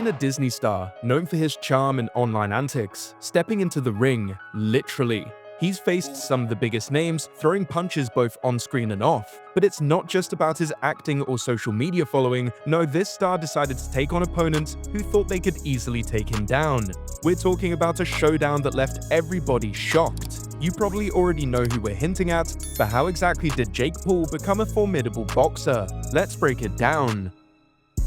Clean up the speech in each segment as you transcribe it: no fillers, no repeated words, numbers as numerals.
Imagine a Disney star, known for his charm and online antics, stepping into the ring, literally. He's faced some of the biggest names, throwing punches both on-screen and off. But it's not just about his acting or social media following. No, this star decided to take on opponents who thought they could easily take him down. We're talking about a showdown that left everybody shocked. You probably already know who we're hinting at, but how exactly did Jake Paul become a formidable boxer? Let's break it down.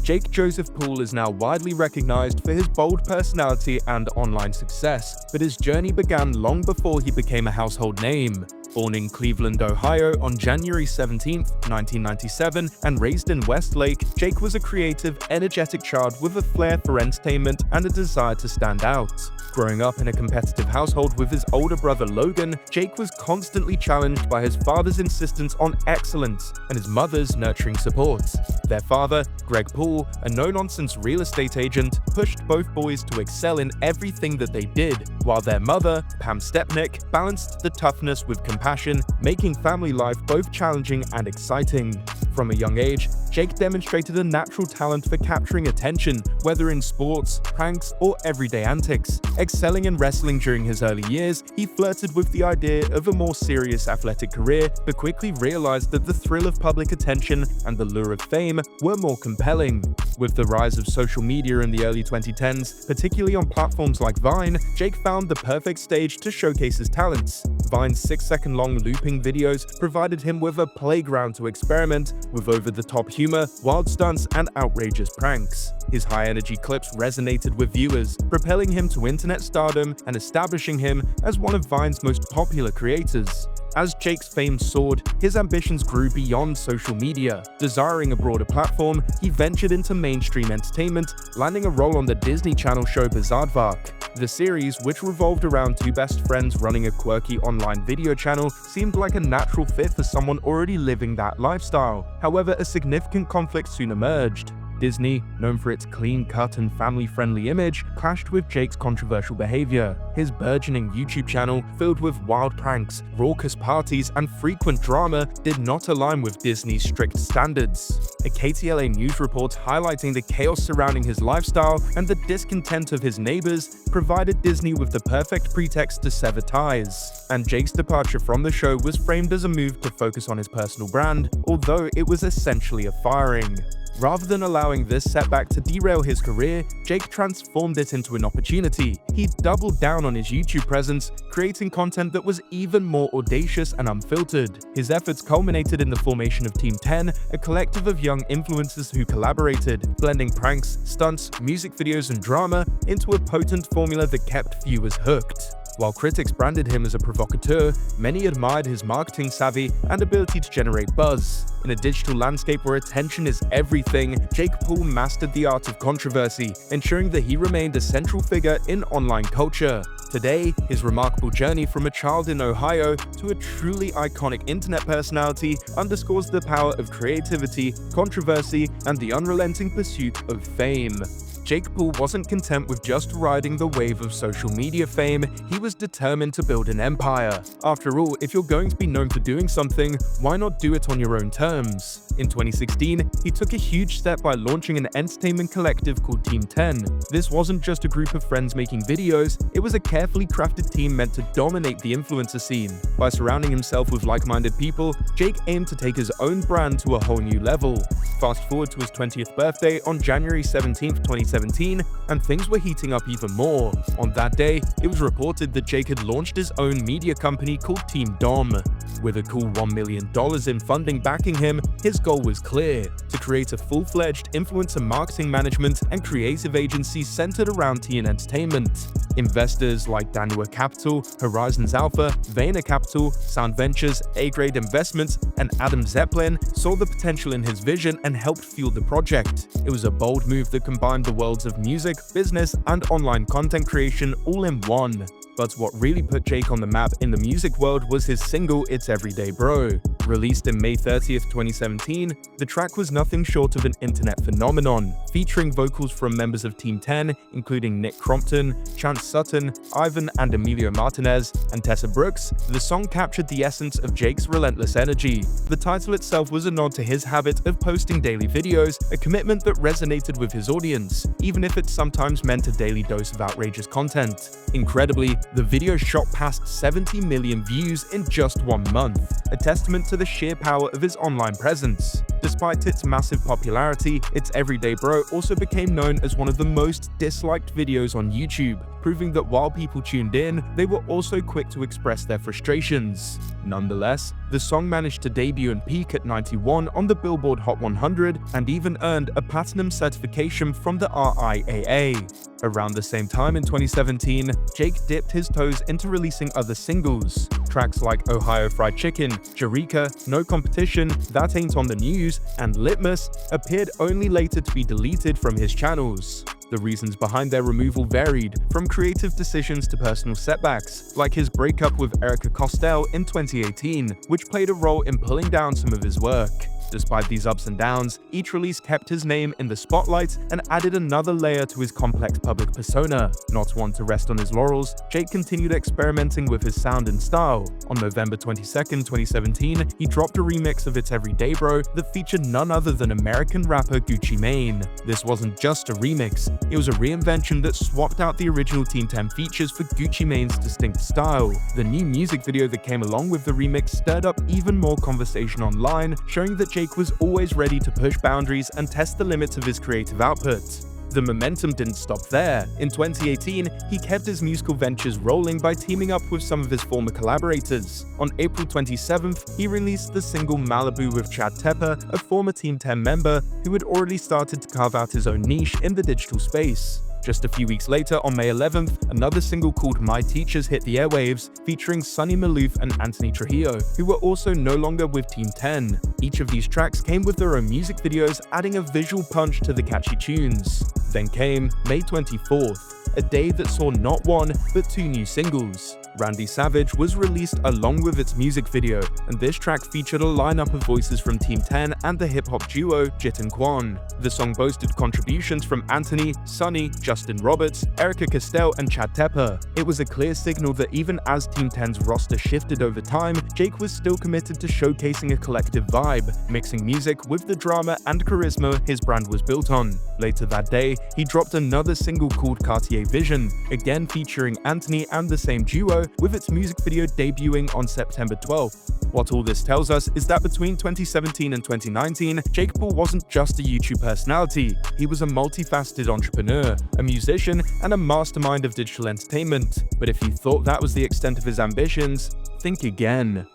Jake Joseph Paul is now widely recognized for his bold personality and online success, but his journey began long before he became a household name. Born in Cleveland, Ohio on January 17, 1997, and raised in Westlake, Jake was a creative, energetic child with a flair for entertainment and a desire to stand out. Growing up in a competitive household with his older brother Logan, Jake was constantly challenged by his father's insistence on excellence and his mother's nurturing support. Their father, Greg Paul, a no-nonsense real estate agent, pushed both boys to excel in everything that they did, while their mother, Pam Stepnick, balanced the toughness with compassion, making family life both challenging and exciting. From a young age, Jake demonstrated a natural talent for capturing attention, whether in sports, pranks, or everyday antics. Excelling in wrestling during his early years, he flirted with the idea of a more serious athletic career, but quickly realized that the thrill of public attention and the lure of fame were more compelling. With the rise of social media in the early 2010s, particularly on platforms like Vine, Jake found the perfect stage to showcase his talents. Vine's 6-second-long looping videos provided him with a playground to experiment with over-the-top humor, wild stunts, and outrageous pranks. His high-energy clips resonated with viewers, propelling him to internet stardom and establishing him as one of Vine's most popular creators. As Jake's fame soared, his ambitions grew beyond social media. Desiring a broader platform, he ventured into mainstream entertainment, landing a role on the Disney Channel show Bizaardvark. The series, which revolved around two best friends running a quirky online video channel, seemed like a natural fit for someone already living that lifestyle. However, a significant conflict soon emerged. Disney, known for its clean-cut and family-friendly image, clashed with Jake's controversial behavior. His burgeoning YouTube channel, filled with wild pranks, raucous parties, and frequent drama, did not align with Disney's strict standards. A KTLA news report highlighting the chaos surrounding his lifestyle and the discontent of his neighbors provided Disney with the perfect pretext to sever ties. And Jake's departure from the show was framed as a move to focus on his personal brand, although it was essentially a firing. Rather than allowing this setback to derail his career, Jake transformed it into an opportunity. He doubled down on his YouTube presence, creating content that was even more audacious and unfiltered. His efforts culminated in the formation of Team 10, a collective of young influencers who collaborated, blending pranks, stunts, music videos, and drama into a potent formula that kept viewers hooked. While critics branded him as a provocateur, many admired his marketing savvy and ability to generate buzz. In a digital landscape where attention is everything, Jake Paul mastered the art of controversy, ensuring that he remained a central figure in online culture. Today, his remarkable journey from a child in Ohio to a truly iconic internet personality underscores the power of creativity, controversy, and the unrelenting pursuit of fame. Jake Paul wasn't content with just riding the wave of social media fame, he was determined to build an empire. After all, if you're going to be known for doing something, why not do it on your own terms? In 2016, he took a huge step by launching an entertainment collective called Team 10. This wasn't just a group of friends making videos, it was a carefully crafted team meant to dominate the influencer scene. By surrounding himself with like-minded people, Jake aimed to take his own brand to a whole new level. Fast forward to his 20th birthday on January 17, 2017, and things were heating up even more. On that day, it was reported that Jake had launched his own media company called Team Dom. With a cool $1 million in funding backing him, his goal was clear: to create a full-fledged influencer marketing management and creative agency centered around teen entertainment. Investors like Danua Capital, Horizons Alpha, Vayner Capital, Sound Ventures, A-Grade Investments, and Adam Zeppelin saw the potential in his vision and helped fuel the project. It was a bold move that combined the worlds of music, business, and online content creation all in one. But what really put Jake on the map in the music world was his single It's Everyday Bro. Released in May 30th, 2017, the track was nothing short of an internet phenomenon, featuring vocals from members of Team 10, including Nick Crompton, Chance Sutton, Ivan and Emilio Martinez, and Tessa Brooks. The song captured the essence of Jake's relentless energy. The title itself was a nod to his habit of posting daily videos, a commitment that resonated with his audience, even if it sometimes meant a daily dose of outrageous content. Incredibly, the video shot past 70 million views in just 1 month, a testament to the sheer power of his online presence. Despite its massive popularity, It's Everyday Bro also became known as one of the most disliked videos on YouTube, proving that while people tuned in, they were also quick to express their frustrations. Nonetheless, the song managed to debut and peak at 91 on the Billboard Hot 100 and even earned a platinum certification from the RIAA. Around the same time in 2017, Jake dipped his toes into releasing other singles. Tracks like Ohio Fried Chicken, Eureka, No Competition, That Ain't on the News, and Litmus appeared only later to be deleted from his channels. The reasons behind their removal varied, from creative decisions to personal setbacks, like his breakup with Erica Costell in 2018, which played a role in pulling down some of his work. Despite these ups and downs, each release kept his name in the spotlight and added another layer to his complex public persona. Not one to rest on his laurels, Jake continued experimenting with his sound and style. On November 22nd, 2017, he dropped a remix of It's Everyday Bro that featured none other than American rapper Gucci Mane. This wasn't just a remix, it was a reinvention that swapped out the original Team 10 features for Gucci Mane's distinct style. The new music video that came along with the remix stirred up even more conversation online, showing that Jake was always ready to push boundaries and test the limits of his creative output. The momentum didn't stop there. In 2018, he kept his musical ventures rolling by teaming up with some of his former collaborators. On April 27th, he released the single Malibu with Chad Tepper, a former Team 10 member who had already started to carve out his own niche in the digital space. Just a few weeks later, on May 11th, another single called My Teachers hit the airwaves, featuring Sonny Malouf and Anthony Trujillo, who were also no longer with Team 10. Each of these tracks came with their own music videos, adding a visual punch to the catchy tunes. Then came May 24th, a day that saw not one, but 2 new singles. Randy Savage was released along with its music video, and this track featured a lineup of voices from Team 10 and the hip-hop duo Jit and Quan. The song boasted contributions from Anthony, Sonny, Justin Roberts, Erica Castell, and Chad Tepper. It was a clear signal that even as Team 10's roster shifted over time, Jake was still committed to showcasing a collective vibe, mixing music with the drama and charisma his brand was built on. Later that day, he dropped another single called Cartier Vision, again featuring Anthony and the same duo, with its music video debuting on September 12th. What all this tells us is that between 2017 and 2019, Jake Paul wasn't just a YouTube personality, he was a multifaceted entrepreneur, a musician, and a mastermind of digital entertainment. But if you thought that was the extent of his ambitions, think again.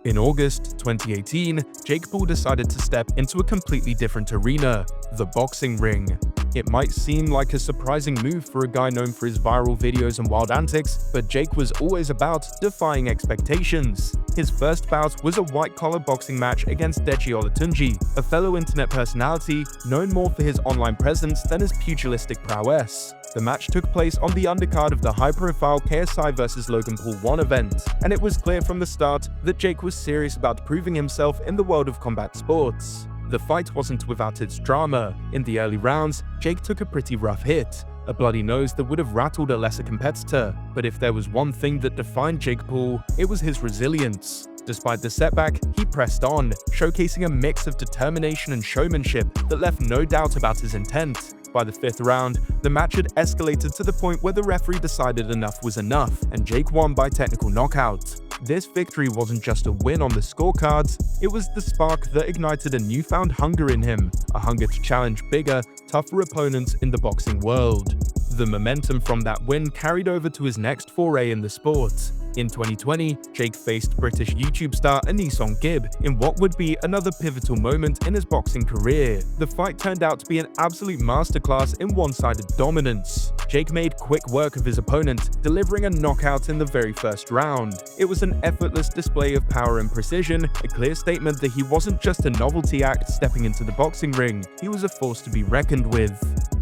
In August 2018, Jake Paul decided to step into a completely different arena, the boxing ring. It might seem like a surprising move for a guy known for his viral videos and wild antics, but Jake was always about defying expectations. His first bout was a white-collar boxing match against Deji Olatunji, a fellow internet personality known more for his online presence than his pugilistic prowess. The match took place on the undercard of the high-profile KSI vs Logan Paul 1 event, and it was clear from the start that Jake was serious about proving himself in the world of combat sports. The fight wasn't without its drama. In the early rounds, Jake took a pretty rough hit, a bloody nose that would have rattled a lesser competitor. But if there was one thing that defined Jake Paul, it was his resilience. Despite the setback, he pressed on, showcasing a mix of determination and showmanship that left no doubt about his intent. By the 5th round, the match had escalated to the point where the referee decided enough was enough, and Jake won by technical knockout. This victory wasn't just a win on the scorecards, it was the spark that ignited a newfound hunger in him, a hunger to challenge bigger, tougher opponents in the boxing world. The momentum from that win carried over to his next foray in the sport. In 2020, Jake faced British YouTube star Anisong Gibb in what would be another pivotal moment in his boxing career. The fight turned out to be an absolute masterclass in one-sided dominance. Jake made quick work of his opponent, delivering a knockout in the very first round. It was an effortless display of power and precision, a clear statement that he wasn't just a novelty act stepping into the boxing ring, he was a force to be reckoned with.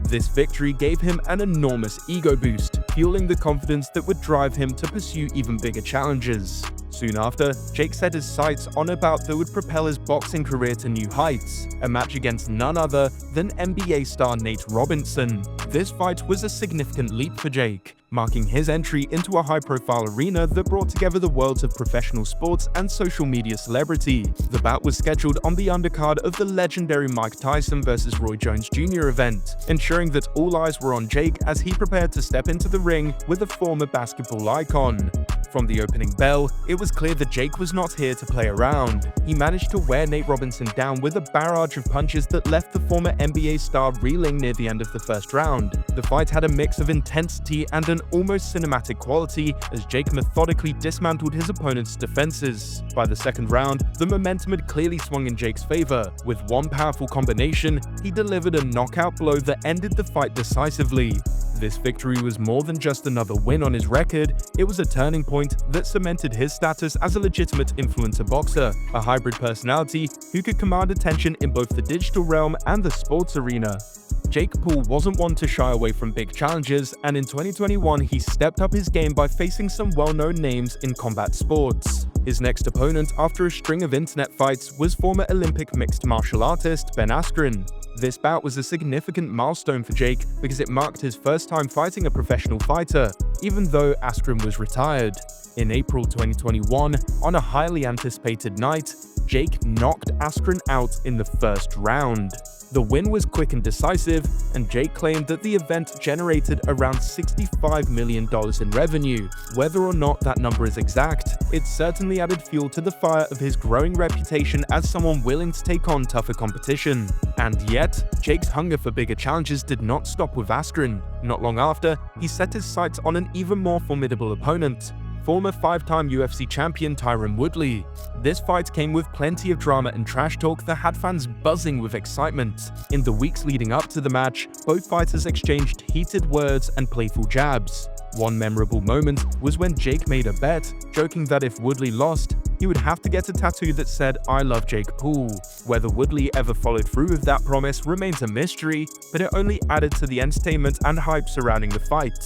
This victory gave him an enormous ego boost, fueling the confidence that would drive him to pursue even bigger challenges. Soon after, Jake set his sights on a bout that would propel his boxing career to new heights, a match against none other than NBA star Nate Robinson. This fight was a significant leap for Jake, marking his entry into a high-profile arena that brought together the worlds of professional sports and social media celebrity. The bout was scheduled on the undercard of the legendary Mike Tyson vs. Roy Jones Jr. event, ensuring that all eyes were on Jake as he prepared to step into the ring with a former basketball icon. From the opening bell, it was clear that Jake was not here to play around. He managed to wear Nate Robinson down with a barrage of punches that left the former NBA star reeling near the end of the first round. The fight had a mix of intensity and an almost cinematic quality as Jake methodically dismantled his opponent's defenses. By the second round, the momentum had clearly swung in Jake's favor. With one powerful combination, he delivered a knockout blow that ended the fight decisively. This victory was more than just another win on his record, it was a turning point that cemented his status as a legitimate influencer boxer, a hybrid personality who could command attention in both the digital realm and the sports arena. Jake Paul wasn't one to shy away from big challenges, and in 2021 he stepped up his game by facing some well-known names in combat sports. His next opponent after a string of internet fights was former Olympic mixed martial artist Ben Askren. This bout was a significant milestone for Jake because it marked his first time fighting a professional fighter, even though Askren was retired. In April 2021, on a highly anticipated night, Jake knocked Askren out in the first round. The win was quick and decisive, and Jake claimed that the event generated around $65 million in revenue. Whether or not that number is exact, it certainly added fuel to the fire of his growing reputation as someone willing to take on tougher competition. And yet, Jake's hunger for bigger challenges did not stop with Askren. Not long after, he set his sights on an even more formidable opponent, former five-time UFC champion Tyron Woodley. This fight came with plenty of drama and trash talk that had fans buzzing with excitement. In the weeks leading up to the match, both fighters exchanged heated words and playful jabs. One memorable moment was when Jake made a bet, joking that if Woodley lost, he would have to get a tattoo that said, "I love Jake Paul." Whether Woodley ever followed through with that promise remains a mystery, but it only added to the entertainment and hype surrounding the fight.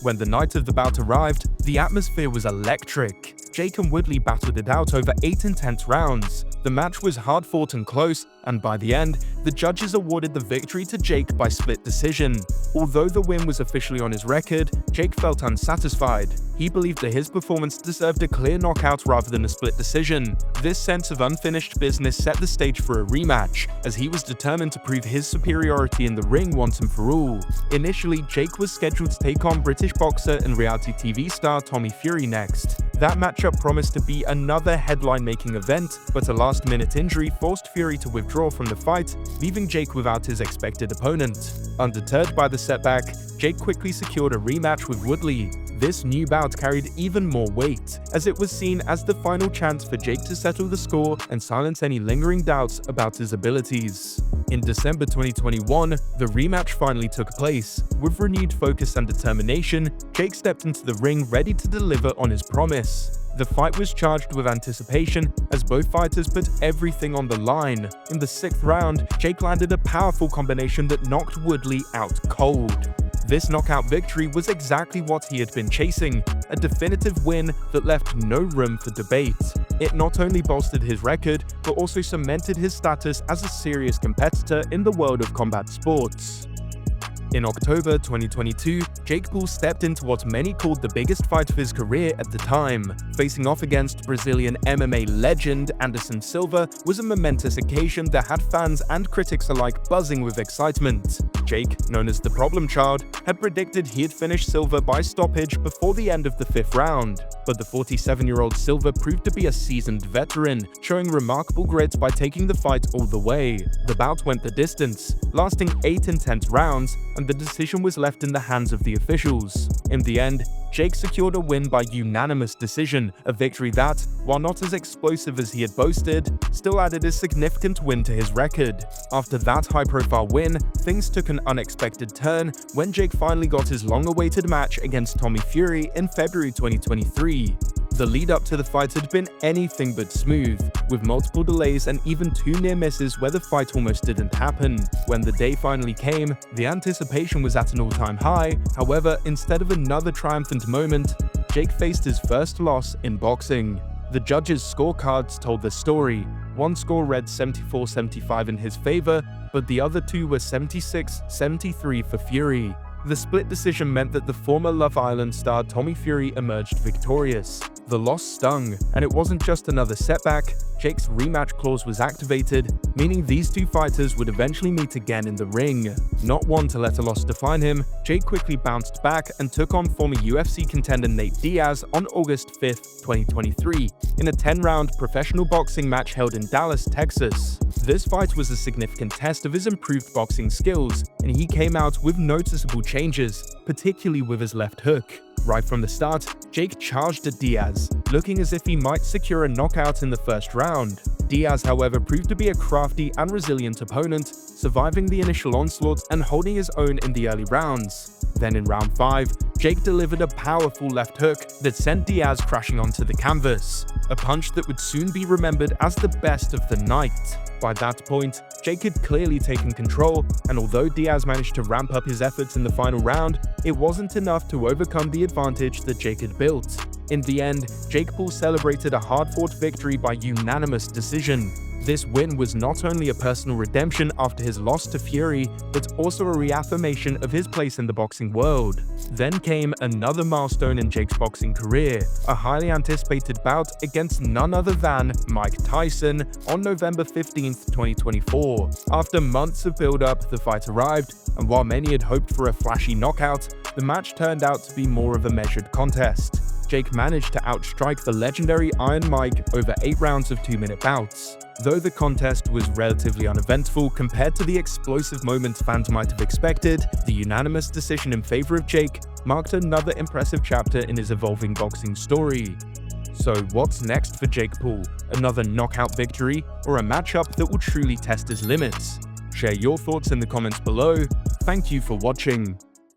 When the night of the bout arrived, the atmosphere was electric. Jake and Woodley battled it out over 8 intense rounds. The match was hard-fought and close, and by the end, the judges awarded the victory to Jake by split decision. Although the win was officially on his record, Jake felt unsatisfied. He believed that his performance deserved a clear knockout rather than a split decision. This sense of unfinished business set the stage for a rematch, as he was determined to prove his superiority in the ring once and for all. Initially, Jake was scheduled to take on British boxer and reality TV star Tommy Fury next. That matchup promised to be another headline-making event, but a last-minute injury forced Fury to withdraw from the fight, leaving Jake without his expected opponent. Undeterred by the setback, Jake quickly secured a rematch with Woodley. This new bout carried even more weight, as it was seen as the final chance for Jake to settle the score and silence any lingering doubts about his abilities. In December 2021, the rematch finally took place. With renewed focus and determination, Jake stepped into the ring ready to deliver on his promise. The fight was charged with anticipation as both fighters put everything on the line. In the 6th round, Jake landed a powerful combination that knocked Woodley out cold. This knockout victory was exactly what he had been chasing, a definitive win that left no room for debate. It not only bolstered his record, but also cemented his status as a serious competitor in the world of combat sports. In October 2022, Jake Paul stepped into what many called the biggest fight of his career at the time. Facing off against Brazilian MMA legend Anderson Silva was a momentous occasion that had fans and critics alike buzzing with excitement. Jake, known as the Problem Child, had predicted he'd finish Silva by stoppage before the end of the 5th round. But the 47-year-old Silva proved to be a seasoned veteran, showing remarkable grit by taking the fight all the way. The bout went the distance, lasting 8 intense rounds, and the decision was left in the hands of the officials. In the end, Jake secured a win by unanimous decision, a victory that, while not as explosive as he had boasted, still added a significant win to his record. After that high-profile win, things took an unexpected turn when Jake finally got his long-awaited match against Tommy Fury in February 2023. The lead up to the fight had been anything but smooth, with multiple delays and even 2 near misses where the fight almost didn't happen. When the day finally came, the anticipation was at an all-time high. However, instead of another triumphant moment, Jake faced his first loss in boxing. The judges' scorecards told the story. One score read 74-75 in his favor, but the other two were 76-73 for Fury. The split decision meant that the former Love Island star Tommy Fury emerged victorious. The loss stung, and it wasn't just another setback. Jake's rematch clause was activated, meaning these two fighters would eventually meet again in the ring. Not one to let a loss define him, Jake quickly bounced back and took on former UFC contender Nate Diaz on August 5, 2023, in a 10-round professional boxing match held in Dallas, Texas. This fight was a significant test of his improved boxing skills, and he came out with noticeable changes, particularly with his left hook. Right from the start, Jake charged at Diaz, looking as if he might secure a knockout in the first round. Diaz, however, proved to be a crafty and resilient opponent, surviving the initial onslaught and holding his own in the early rounds. Then in round 5, Jake delivered a powerful left hook that sent Diaz crashing onto the canvas, a punch that would soon be remembered as the best of the night. By that point, Jake had clearly taken control, and although Diaz managed to ramp up his efforts in the final round, it wasn't enough to overcome the advantage that Jake had built. In the end, Jake Paul celebrated a hard-fought victory by unanimous decision. This win was not only a personal redemption after his loss to Fury, but also a reaffirmation of his place in the boxing world. Then came another milestone in Jake's boxing career, a highly anticipated bout against none other than Mike Tyson on November 15, 2024. After months of build-up, the fight arrived, and while many had hoped for a flashy knockout, the match turned out to be more of a measured contest. Jake managed to outstrike the legendary Iron Mike over 8 rounds of 2-minute bouts. Though the contest was relatively uneventful compared to the explosive moments fans might have expected, the unanimous decision in favor of Jake marked another impressive chapter in his evolving boxing story. So what's next for Jake Paul? Another knockout victory, or a matchup that will truly test his limits? Share your thoughts in the comments below. Thank you for watching.